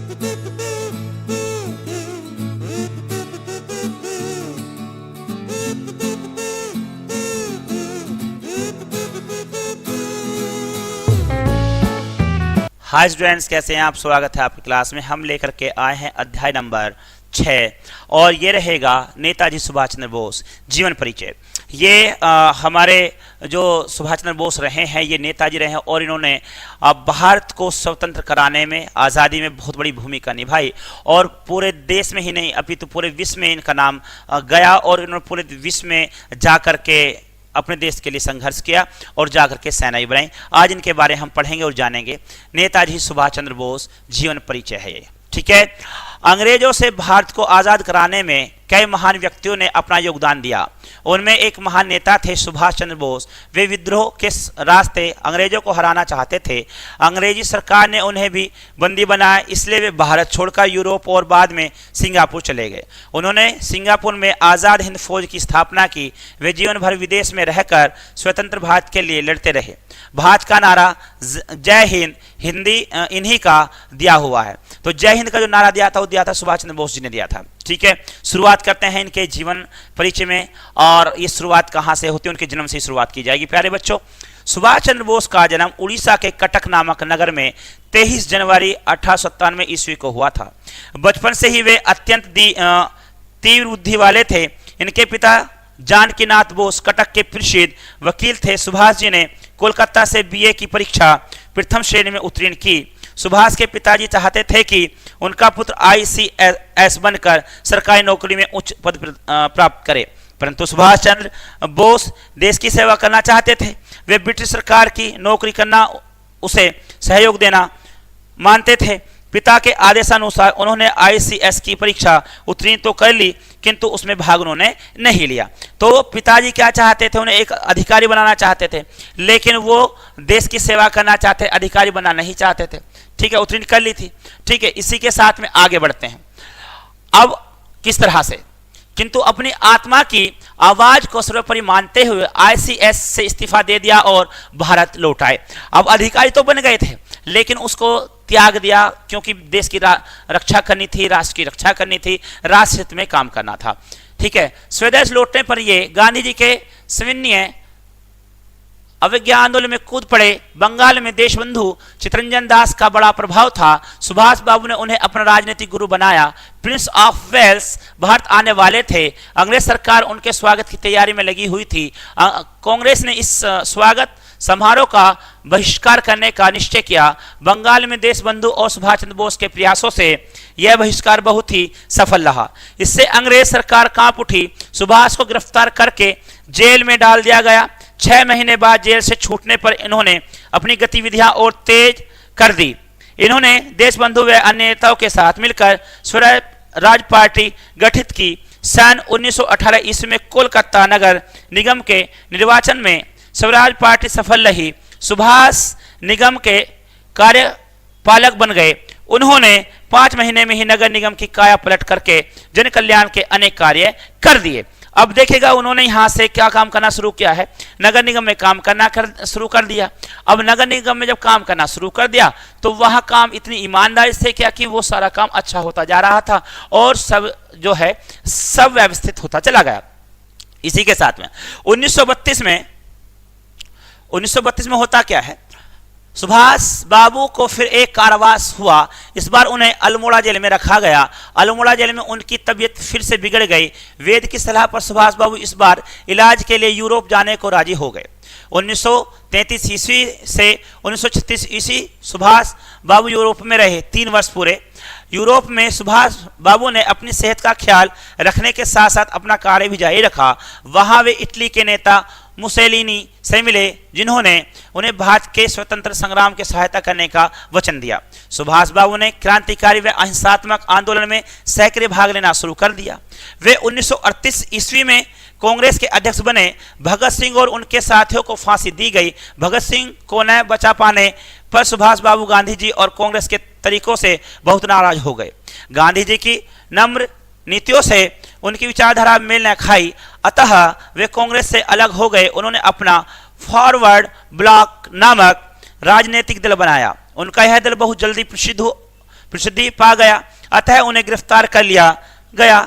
Hi students, कैसे हैं आप? स्वागत है आपकी क्लास में। हम लेकर के आए हैं अध्याय नंबर 6 और ये रहेगा नेताजी सुभाष चंद्र बोस जीवन परिचय। ये हमारे जो सुभाष चंद्र बोस रहे हैं, ये नेताजी रहे हैं और इन्होंने भारत को स्वतंत्र कराने में, आज़ादी में बहुत बड़ी भूमिका निभाई और पूरे देश में ही नहीं अपितु पूरे विश्व में इनका नाम गया और इन्होंने पूरे विश्व में जा कर के अपने देश के लिए संघर्ष किया और जाकर के सेनाई बनाई। आज इनके बारे में हम पढ़ेंगे और जानेंगे। नेताजी सुभाष चंद्र बोस जीवन परिचय है ये, ठीक है। अंग्रेजों से भारत को आज़ाद कराने में कई महान व्यक्तियों ने अपना योगदान दिया। उनमें एक महान नेता थे सुभाष चंद्र बोस। वे विद्रोह के रास्ते अंग्रेजों को हराना चाहते थे। अंग्रेजी सरकार ने उन्हें भी बंदी बनाया, इसलिए वे भारत छोड़कर यूरोप और बाद में सिंगापुर चले गए। उन्होंने सिंगापुर में आज़ाद हिंद फौज की स्थापना की। वे जीवन भर विदेश में रहकर स्वतंत्र भारत के लिए लड़ते रहे। भारत का नारा जय हिंद हिंदी इन्हीं का दिया हुआ है। तो जय हिंद का जो नारा दिया था वो दिया था सुभाष चंद्र बोस जी ने दिया था, ठीक है। शुरुआत करते हैं इनके जीवन परिचय में और ये शुरुआत कहाँ से होती है, उनके जन्म से शुरुआत की जाएगी। प्यारे बच्चों, सुभाष चंद्र बोस का जन्म उड़ीसा के कटक नामक नगर में 23 जनवरी 1897 ईस्वी को हुआ था। बचपन से ही वे अत्यंत तीव्र बुद्धि वाले थे। इनके पिता जानकीनाथ बोस कटक के प्रसिद्ध वकील थे। सुभाष जी ने कोलकाता से बीए की परीक्षा प्रथम श्रेणी में उत्तीर्ण की। सुभाष के पिताजी चाहते थे कि उनका पुत्र ICS बनकर सरकारी नौकरी में उच्च पद प्राप्त करे, परंतु सुभाष चंद्र बोस देश की सेवा करना चाहते थे। वे ब्रिटिश सरकार की नौकरी करना, उसे सहयोग देना मानते थे। पिता के आदेशानुसार उन्होंने ICS की परीक्षा उत्तीर्ण तो कर ली, किंतु उसमें भाग उन्होंने नहीं लिया। तो पिताजी क्या चाहते थे, उन्हें एक अधिकारी बनाना चाहते थे, लेकिन वो देश की सेवा करना चाहते, अधिकारी बनना नहीं चाहते थे, ठीक है। उत्तीर्ण कर ली थी, ठीक है। इसी के साथ में आगे बढ़ते हैं। अब किस तरह से, किंतु अपनी आत्मा की आवाज को सर्वोपरि मानते हुए ICS से इस्तीफा दे दिया और भारत लौट आए। अब अधिकारी तो बन गए थे, लेकिन उसको त्याग दिया, क्योंकि देश की रक्षा करनी थी, राष्ट्र की रक्षा करनी थी, राष्ट्र हित में काम करना था, ठीक है। स्वदेश लौटने पर ये गांधी जी के सविनय अवज्ञा आंदोलन में कूद पड़े। बंगाल में देशबंधु चित्तरंजन दास का बड़ा प्रभाव था। सुभाष बाबू ने उन्हें अपना राजनीतिक गुरु बनाया। प्रिंस ऑफ वेल्स भारत आने वाले थे। अंग्रेज सरकार उनके स्वागत की तैयारी में लगी हुई थी। कांग्रेस ने इस स्वागत समारोह का बहिष्कार करने का निश्चय किया। बंगाल में देशबंधु और सुभाष चंद्र बोस के प्रयासों से यह बहिष्कार बहुत ही सफल रहा। इससे अंग्रेज सरकार कांप उठी। सुभाष को गिरफ्तार करके जेल में डाल दिया गया। 6 महीने बाद जेल से छूटने पर इन्होंने अपनी गतिविधियां और तेज कर दी। इन्होंने देशबंधु व अन्य नेताओं के साथ मिलकर स्वराज पार्टी गठित की। सन 1918 ईस्वी में कोलकाता नगर निगम के निर्वाचन में स्वराज पार्टी सफल रही। सुभाष निगम के कार्यपालक बन गए। उन्होंने 5 महीने में ही नगर निगम की काया पलट करके जन कल्याण के अनेक कार्य कर दिए। अब देखेगा उन्होंने यहां से क्या काम करना शुरू किया है, नगर निगम में काम करना शुरू कर दिया। अब नगर निगम में जब काम करना शुरू कर दिया तो वह काम इतनी ईमानदारी से किया कि वो सारा काम अच्छा होता जा रहा था और सब जो है सब व्यवस्थित होता चला गया। इसी के साथ में 1932 में होता क्या है, सुभाष बाबू को फिर एक कारावास हुआ। इस बार उन्हें अल्मोड़ा जेल में रखा गया। अल्मोड़ा जेल में उनकी तबीयत फिर से बिगड़ गई। वैद्य की सलाह पर सुभाष बाबू इस बार इलाज के लिए यूरोप जाने को राजी हो गए। 1933 ईस्वी से 1936 ईस्वी सुभाष बाबू यूरोप में रहे। 3 वर्ष पूरे। यूरोप में सुभाष बाबू ने अपनी सेहत का ख्याल रखने के साथ साथ अपना कार्य भी जारी रखा। वहां वे इटली के नेता मुसेलिनी से मिले, जिन्होंने उन्हें भारत के स्वतंत्र संग्राम की सहायता करने का वचन दिया। सुभाष बाबू ने क्रांतिकारी व अहिंसात्मक आंदोलन में सक्रिय भाग लेना शुरू कर दिया। वे 1938 ईस्वी में कांग्रेस के अध्यक्ष बने। भगत सिंह और उनके साथियों को फांसी दी गई। भगत सिंह को न बचा पाने पर सुभाष बाबू गांधी जी और कांग्रेस के तरीकों से बहुत नाराज हो गए। गांधी जी की नम्र नीतियों से उनकी विचारधारा मेल न खाई, अतः वे कांग्रेस से अलग हो गए। उन्होंने अपना फॉरवर्ड ब्लॉक नामक राजनीतिक दल बनाया। उनका यह दल बहुत जल्दी प्रसिद्धि पा गया, अतः उन्हें गिरफ्तार कर लिया गया।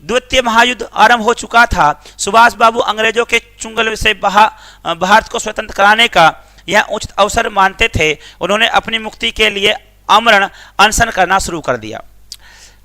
द्वितीय महायुद्ध आरंभ हो चुका था। सुभाष बाबू अंग्रेजों के चुंगल से भारत को स्वतंत्र कराने का यह उचित अवसर मानते थे। उन्होंने अपनी मुक्ति के लिए आमरण अनशन करना शुरू कर दिया।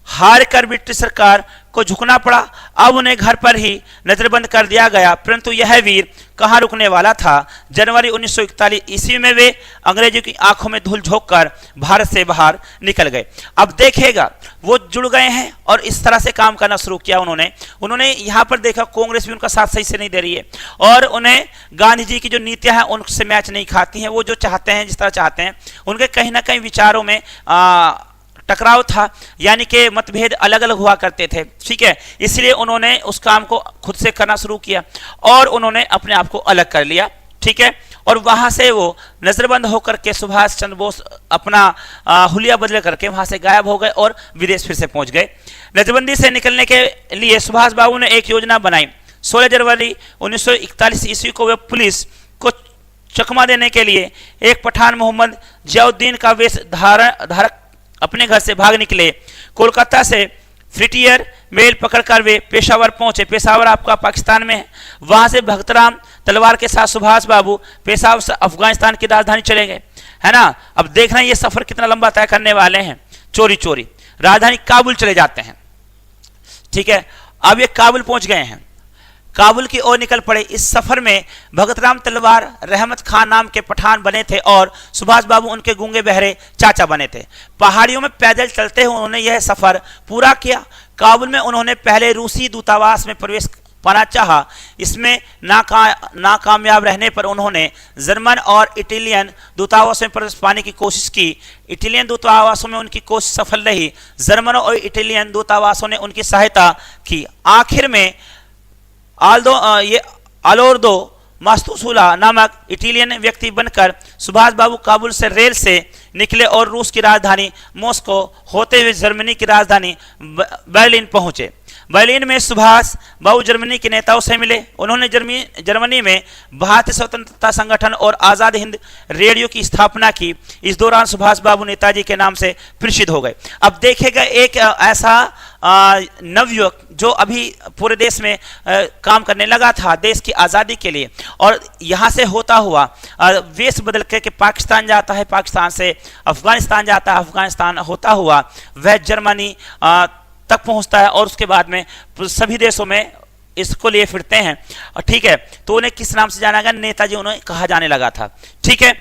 हार कर ब्रिटिश सरकार को झुकना पड़ा। अब उन्हें घर पर ही नजरबंद कर दिया गया, परंतु यह वीर कहां रुकने वाला था। जनवरी 1941 ईस्वी में वे अंग्रेजों की आंखों में धूल झोंक कर भारत से बाहर निकल गए। अब देखेगा वो जुड़ गए हैं और इस तरह से काम करना शुरू किया। उन्होंने यहाँ पर देखा कांग्रेस भी उनका साथ सही से नहीं दे रही है और उन्हें गांधी जी की जो नीतियां हैं उनसे मैच नहीं खाती हैं। वो जो चाहते हैं, जिस तरह चाहते हैं, उनके कहीं ना कहीं विचारों में टकराव था, यानी कि मतभेद अलग अलग हुआ करते थे। ठीक है, इसलिए उन्होंने उस काम को खुद से करना शुरू किया और उन्होंने अपने आप को अलग कर लिया। ठीक है, और वहां से वो नजरबंद होकर के सुभाष चंद्र बोस अपना हुलिया बदल करके वहां से गायब हो गए और विदेश फिर से पहुंच गए। नजरबंदी से निकलने के लिए सुभाष बाबू ने एक योजना बनाई। 16 जनवरी 1941 ईस्वी को वे पुलिस को चकमा देने के लिए एक पठान मोहम्मद जियाउद्दीन का वेश धारक अपने घर से भाग निकले। कोलकाता से फ्रिटियर मेल पकड़कर वे पेशावर पहुंचे। पेशावर आपका पाकिस्तान में है। वहां से भगतराम तलवार के साथ सुभाष बाबू पेशावर से अफगानिस्तान की राजधानी चले गए, है ना। अब देख रहे हैं ये सफर कितना लंबा तय करने वाले हैं। चोरी चोरी राजधानी काबुल चले जाते हैं। ठीक है, अब ये काबुल पहुंच गए हैं, काबुल की ओर निकल पड़े। इस सफर में भगतराम तलवार रहमत खान नाम के पठान बने थे और सुभाष बाबू उनके गूंगे बहरे चाचा बने थे। पहाड़ियों में पैदल चलते हुए उन्होंने यह सफर पूरा किया। काबुल में उन्होंने पहले रूसी दूतावास में प्रवेश पाना चाहा। इसमें नाकामयाब रहने पर उन्होंने जर्मन और इटालियन दूतावासों में प्रवेश पाने की कोशिश की। इटालियन दूतावासों में उनकी कोशिश सफल रही। जर्मन और इटालियन दूतावासों ने उनकी सहायता की। आखिर में आलोर्दो मास्तुसुला नामक इटालियन व्यक्ति बनकर सुभाष बाबू काबुल से रेल से निकले और रूस की राजधानी मॉस्को होते हुए जर्मनी की राजधानी बर्लिन पहुंचे। बर्लिन में सुभाष बाबू जर्मनी के नेताओं से मिले। उन्होंने जर्मनी में भारतीय स्वतंत्रता संगठन और आज़ाद हिंद रेडियो की स्थापना की। इस दौरान सुभाष बाबू नेताजी के नाम से प्रसिद्ध हो गए। अब देखेगा एक ऐसा नवयुवक जो अभी पूरे देश में काम करने लगा था देश की आज़ादी के लिए, और यहाँ से होता हुआ वेश बदल के पाकिस्तान जाता है, पाकिस्तान से अफगानिस्तान जाता है, अफगानिस्तान होता हुआ वह जर्मनी तक पहुंचता है और उसके बाद में सभी देशों में इसको लिए फिरते हैं। ठीक है, तो उन्हें किस नाम से जाना गया? नेताजी उन्हें कहा जाने लगा था। ठीक है,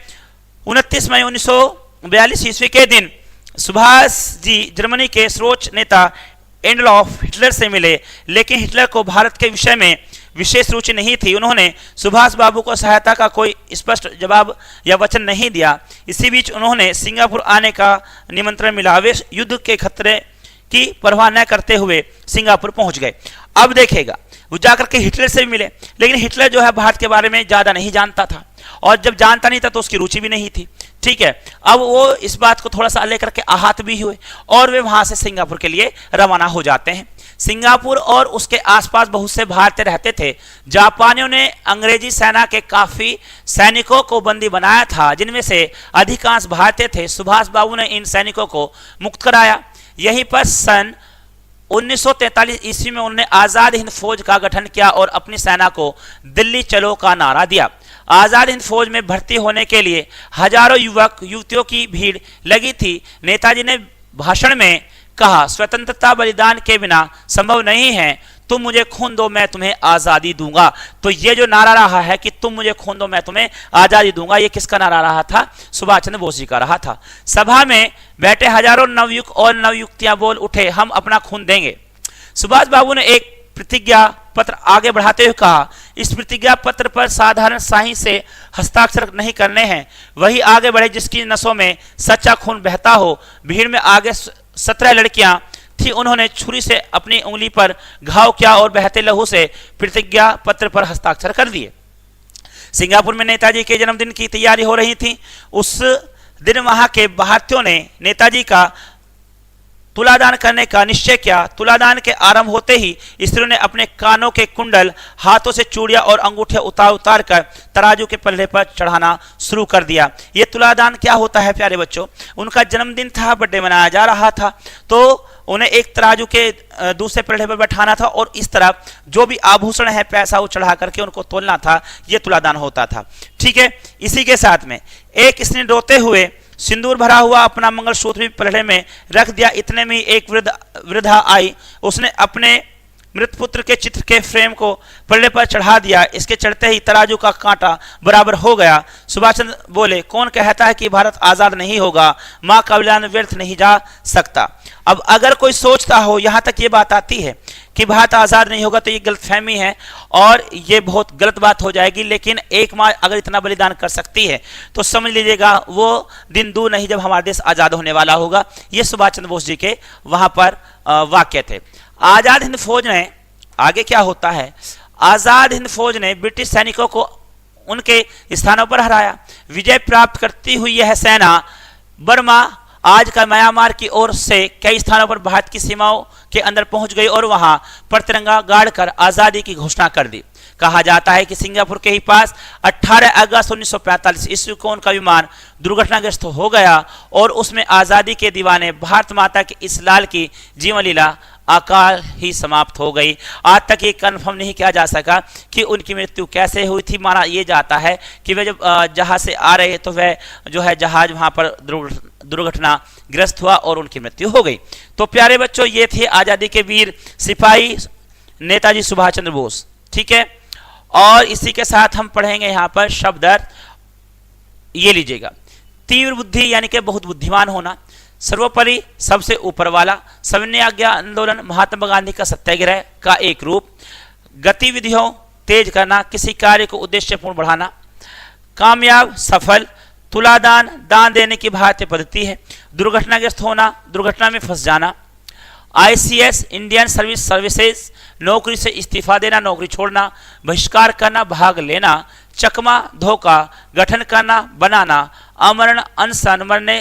29 मई 1942 ईस्वी के दिन सुभाष जी जर्मनी के सर्वोच्च नेता एडोल्फ हिटलर से मिले, लेकिन हिटलर को भारत के विषय में विशेष रुचि नहीं थी। उन्होंने सुभाष बाबू को सहायता का कोई स्पष्ट जवाब या वचन नहीं दिया। इसी बीच उन्होंने सिंगापुर आने का निमंत्रण मिला। वे युद्ध के खतरे की परवाह न करते हुए सिंगापुर पहुंच गए। अब देखेगा वो जाकर के हिटलर से भी मिले, लेकिन हिटलर जो है भारत के बारे में ज्यादा नहीं जानता था, और जब जानता नहीं था तो उसकी रुचि भी नहीं थी। ठीक है, अब वो इस बात को थोड़ा सा लेकर के आहत भी हुए और वे वहां से सिंगापुर के लिए रवाना हो जाते हैं। सिंगापुर और उसके आसपास बहुत से भारतीय रहते थे। जापानियों ने अंग्रेजी सेना के काफी सैनिकों को बंदी बनाया था, जिनमें से अधिकांश भारतीय थे। सुभाष बाबू ने इन सैनिकों को मुक्त कराया। यहीं पर सन 1943 ईस्वी में उन्होंने आजाद हिंद फौज का गठन किया और अपनी सेना को दिल्ली चलो का नारा दिया। आजाद हिंद फौज में भर्ती होने के लिए हजारों युवक युवतियों की भीड़ लगी थी। नेताजी ने भाषण में कहा, स्वतंत्रता बलिदान के बिना संभव नहीं है। तुम मुझे खून दो, मैं तुम्हें आजादी दूंगा। तो ये जो नारा रहा है कि तुम मुझे खून दो, मैं तुम्हें आजादी दूंगा, ये किसका नारा रहा था? सुभाष चंद्र बोस जी का रहा था। सभा में बैठे हजारों नवयुवक और नवयुवतियां बोल उठे, हम अपना खून देंगे। सुभाष बाबू ने एक प्रतिज्ञा पत्र आगे बढ़ाते हुए कहा, इस प्रतिज्ञा पत्र पर साधारण शाही से हस्ताक्षर नहीं करने हैं, वही आगे बढ़े जिसकी नसों में सच्चा खून बहता हो। भीड़ में आगे 17 लड़कियां थी। उन्होंने छुरी से अपनी उंगली पर घाव किया और बहते लहू से प्रतिज्ञा पत्र पर हस्ताक्षर कर दिए। सिंगापुर में नेताजी के जन्मदिन की तैयारी हो रही थी। उस दिन वहां के भारतीयों ने नेताजी का तुलादान करने का निश्चय किया। तुलादान के आरंभ होते ही स्त्रियों ने अपने कानों के कुंडल, हाथों से चूड़ियां और अंगूठे उतार उतार कर तराजू के पल्ले पर चढ़ाना शुरू कर दिया। ये तुलादान क्या होता है प्यारे बच्चों? उनका जन्मदिन था, बर्थडे मनाया जा रहा था, तो उन्हें एक तराजू के दूसरे पल्ले पर बैठाना था और इस तरफ जो भी आभूषण है, पैसा वो चढ़ा करके उनको तोलना था। ये तुलादान होता था। ठीक है, इसी के साथ में एक स्त्री रोते हुए सिंदूर भरा हुआ अपना मंगलसूत्र भी पलड़े में रख दिया। इतने में एक वृद्धा आई। उसने अपने मृत पुत्र के चित्र के फ्रेम को पल्ले पर चढ़ा दिया। इसके चढ़ते ही तराजू का कांटा बराबर हो गया। सुभाष चंद्र बोले, कौन कहता है कि भारत आजाद नहीं होगा? मां का बलिदान व्यर्थ नहीं जा सकता। अब अगर कोई सोचता हो, यहां तक ये बात आती है कि भारत आजाद नहीं होगा, तो ये गलतफहमी है और ये बहुत गलत बात हो जाएगी। लेकिन एक माँ अगर इतना बलिदान कर सकती है तो समझ लीजिएगा वो दिन दूर नहीं जब हमारा देश आजाद होने वाला होगा। ये सुभाष चंद्र बोस जी के वहां पर वाक्य थे। आजाद हिंद फौज ने आगे क्या होता है, आजाद हिंद फौज ने ब्रिटिश सैनिकों को उनके स्थानों पर हराया। विजय प्राप्त करती हुई यह सेना बर्मा, आज का म्यांमार की ओर से कई स्थानों पर भारत की सीमाओं के अंदर पहुंच गई और वहां पर तिरंगा गाड़कर आजादी की घोषणा कर दी। कहा जाता है कि सिंगापुर के ही पास 18 अगस्त 1945 ईस्वी को उनका विमान दुर्घटनाग्रस्त हो गया और उसमें आजादी के दीवाने भारत माता के इस लाल की जीवन लीला अकाल ही समाप्त हो गई। आज तक ये कन्फर्म नहीं किया जा सका कि उनकी मृत्यु कैसे हुई थी। माना यह जाता है कि वे जब जहाज से आ रहे तो वह जो है जहाज वहां पर दुर्घटनाग्रस्त हुआ और उनकी मृत्यु हो गई। तो प्यारे बच्चों, ये थे आजादी के वीर सिपाही नेताजी सुभाष चंद्र बोस। ठीक है, और इसी के साथ हम पढ़ेंगे यहाँ पर शब्द अर्थ। ये लीजिएगा, तीव्र बुद्धि यानी कि बहुत बुद्धिमान होना, सर्वोपरि सबसे ऊपर वाला, सविनय आज्ञा आंदोलन महात्मा गांधी का सत्याग्रह का एक रूप, गतिविधियों तेज करना, किसी कार्य को उद्देश्यपूर्ण बढ़ाना, कामयाब सफल, तुलादान दान देने की भारतीय पद्धति है, दुर्घटनाग्रस्त होना, दुर्घटना में फंस जाना, ICS इंडियन सर्विस सर्विसेज नौकरी से इस्तीफा देना, नौकरी छोड़ना, बहिष्कार करना, भाग लेना, चकमा धोखा, गठन करना बनाना, अमरण अनशन मरने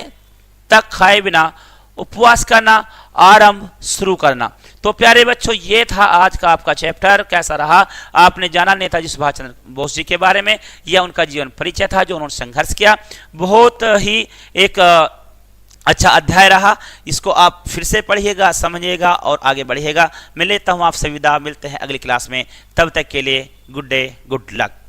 तक खाए बिना उपवास करना, आरंभ शुरू करना। तो प्यारे बच्चों, ये था आज का आपका चैप्टर। कैसा रहा? आपने जाना नेताजी सुभाष चंद्र बोस जी के बारे में। यह उनका जीवन परिचय था जो उन्होंने संघर्ष किया। बहुत ही एक अच्छा अध्याय रहा। इसको आप फिर से पढ़िएगा, समझिएगा और आगे बढ़िएगा। मैं लेता हूँ आपसे विदा। मिलते हैं अगली क्लास में। तब तक के लिए गुड डे, गुड लक।